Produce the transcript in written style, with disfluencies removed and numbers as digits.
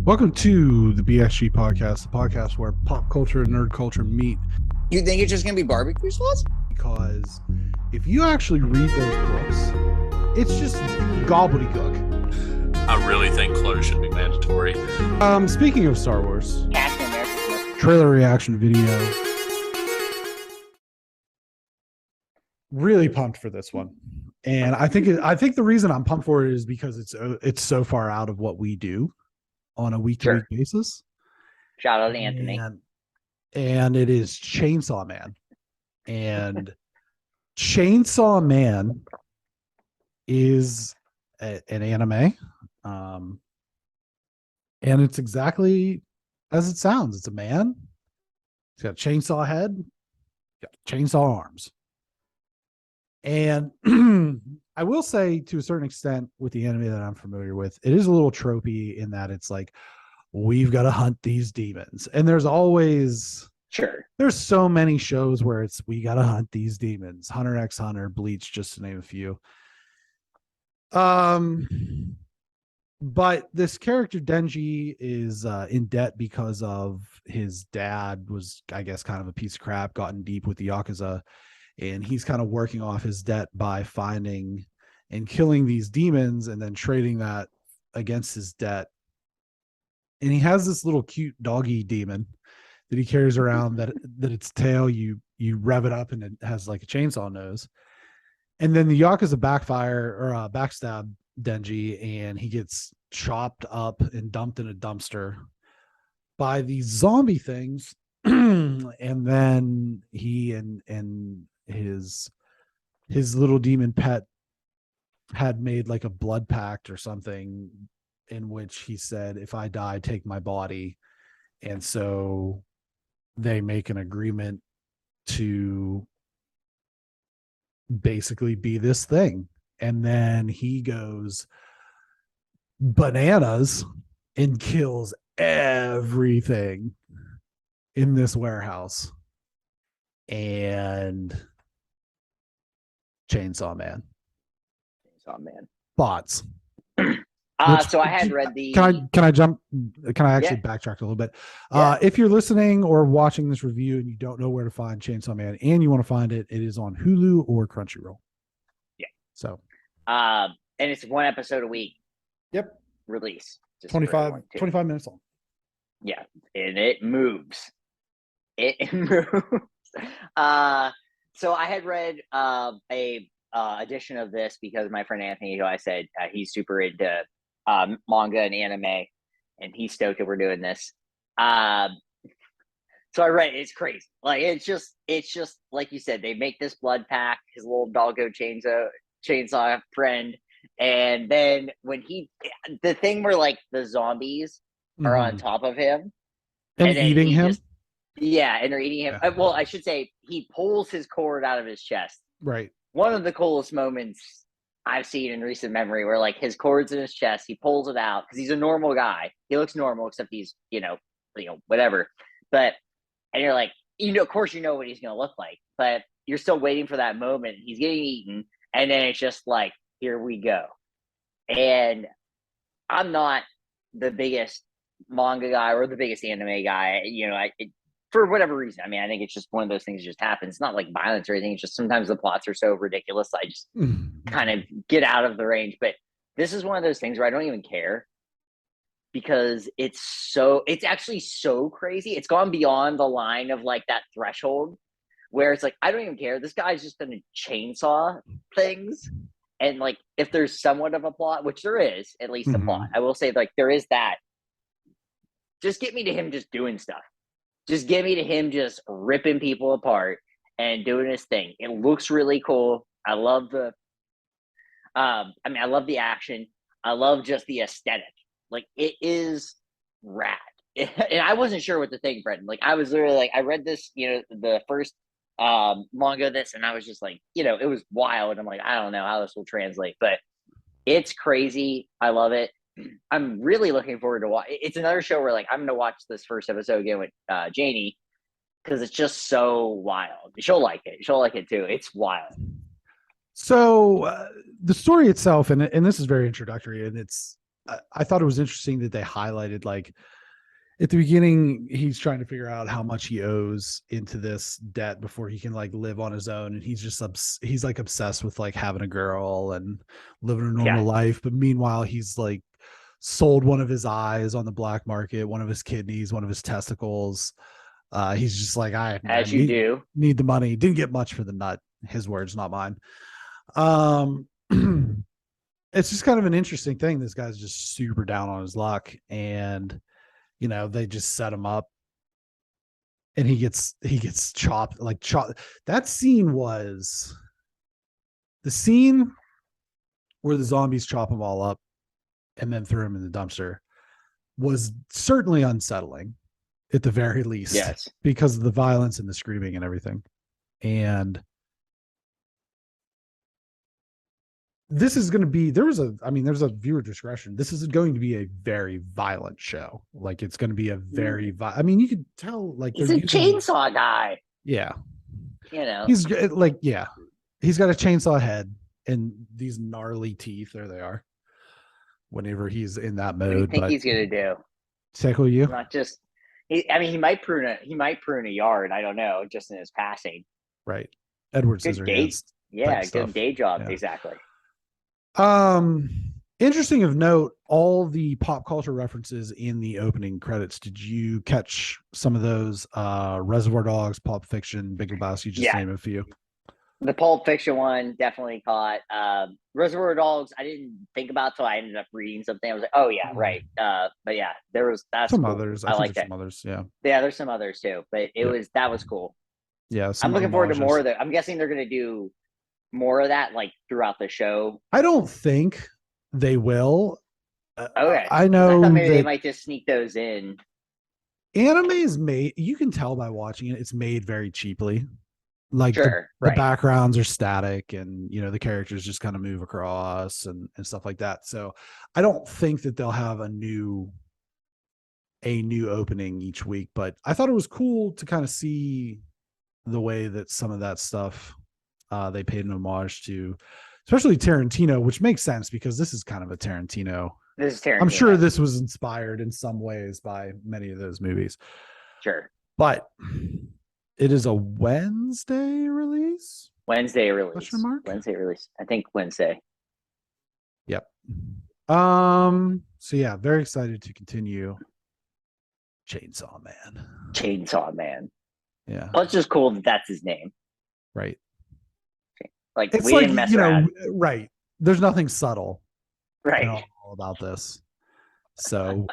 Welcome to the BXG Podcast, the podcast where pop culture and nerd culture meet. You think it's just going to be barbecue sauce? Because if you actually read those books, it's just gobbledygook. I really think clothes should be mandatory. Speaking of Star Wars, Captain America. trailer reaction video. Really pumped for this one. And I think the reason I'm pumped for it is because it's so far out of what we do on a week-to-week basis. Shout out to Anthony. And it is Chainsaw Man. And Chainsaw Man is an anime. And it's exactly as it sounds. It's a man. He's got a chainsaw head, got chainsaw arms. And I will say, to a certain extent, with the anime that I'm familiar with, it is a little tropey in that it's like, we've got to hunt these demons. And there's so many shows where it's, we got to hunt these demons. Hunter x Hunter, Bleach, just to name a few. But this character, Denji, is in debt because of his dad was, I guess, kind of a piece of crap, gotten deep with the Yakuza. And he's kind of working off his debt by finding and killing these demons and then trading that against his debt. And he has this little cute doggy demon that he carries around that its tail, you rev it up and it has like a chainsaw nose. And then the Yakuza backstab Denji, and he gets chopped up and dumped in a dumpster by these zombie things. And then he and his little demon pet had made like a blood pact or something in which he said, if I die, take my body. And so they make an agreement to basically be this thing. And then he goes bananas and kills everything in this warehouse. And Chainsaw Man. Thoughts? So I had read the. Can I jump? Can I actually backtrack a little bit? Yeah. If you're listening or watching this review and you don't know where to find Chainsaw Man and you want to find it, it is on Hulu or Crunchyroll. Yeah. So. And it's one episode a week. Yep. Release. 25 minutes long. Yeah, and it moves. It moves. So I had read a edition of this because my friend Anthony, who I said he's super into manga and anime, and he's stoked that we're doing this. So I read it. It's crazy. Like it's just like you said. They make this blood pact. His little doggo chainsaw friend, and then when the thing where like the zombies are on top of him and eating him. And they're eating him. Yeah. Well, I should say he pulls his cord out of his chest. Right. One of the coolest moments I've seen in recent memory, where like his cord's in his chest, he pulls it out because he's a normal guy. He looks normal, except he's whatever. But and you're like, of course you know what he's gonna look like, but you're still waiting for that moment. He's getting eaten, and then it's just like, here we go. And I'm not the biggest manga guy or the biggest anime guy, for whatever reason. I mean, I think it's just one of those things that just happens. It's not like violence or anything. It's just sometimes the plots are so ridiculous. I just kind of get out of the range. But this is one of those things where I don't even care because it's actually so crazy. It's gone beyond the line of like that threshold where it's like, I don't even care. This guy's just going to chainsaw things. And like, if there's somewhat of a plot, which there is at least a plot, I will say like there is that. Just get me to him just doing stuff. Just get me to him just ripping people apart and doing his thing. It looks really cool. I love I love the action. I love just the aesthetic. Like, it is rad. And I wasn't sure what to think, Brendan. Like, I was literally like, I read this, the first manga of this, and I was just like, it was wild. I'm like, I don't know how this will translate, but it's crazy. I love it. I'm really looking forward to watch. It's another show where like I'm gonna watch this first episode again with Janie because it's just so wild. She'll like it. She'll like it too. It's wild. So the story itself, and this is very introductory, and it's I thought it was interesting that they highlighted, like, at the beginning, he's trying to figure out how much he owes into this debt before he can like live on his own. And he's just, he's like obsessed with like having a girl and living a normal life. But meanwhile, he's like sold one of his eyes on the black market, one of his kidneys, one of his testicles. He's just like, as you need the money. Didn't get much for the nut. His words, not mine. It's just kind of an interesting thing. This guy's just super down on his luck, and they just set him up, and he gets chopped. That scene was the scene where the zombies chop him all up and then threw him in the dumpster was certainly unsettling, at the very least. Yes, because of the violence and the screaming and everything. And this is going to be, there's a viewer discretion. This is going to be a very violent show. Like, it's going to be a very, you could tell, like, he's a chainsaw guy. Yeah. He's like, yeah, he's got a chainsaw head and these gnarly teeth. There they are. Whenever he's in that mode. What do you think he's going to do? Tickle you? Not just, he might prune a yard. I don't know, just in his passing. Right. Edward Scissorhands. Yeah, good day job. Yeah. Exactly. Interesting of note, all the pop culture references in the opening credits. Did you catch some of those? Reservoir Dogs, Pulp Fiction, Big Lebowski, just name a few. The Pulp Fiction one definitely caught. Reservoir Dogs, I didn't think about till I ended up reading something. I was like, oh yeah, right. But yeah, that's some cool. others. I like that. Some others, yeah. Yeah, there's some others too, but that was cool. Yeah, I'm looking forward to more of that. I'm guessing they're gonna do more of that, like, throughout the show. I don't think they will. Okay, I know. I thought maybe they might just sneak those in. Anime is made, you can tell by watching it, it's made very cheaply. Like, the backgrounds are static, and the characters just kind of move across and stuff like that. So I don't think that they'll have a new opening each week, but I thought it was cool to kind of see the way that some of that stuff they paid an homage to, especially Tarantino, which makes sense because this is kind of a Tarantino. This is Tarantino. I'm sure this was inspired in some ways by many of those movies. Sure. But it is a Wednesday release. Wednesday release. I think Wednesday. Yep. So yeah, very excited to continue. Chainsaw Man. Yeah. Well, it's just cool that that's his name. Right. Like, it's we didn't mess around. Right. There's nothing subtle. Right. All about this. So,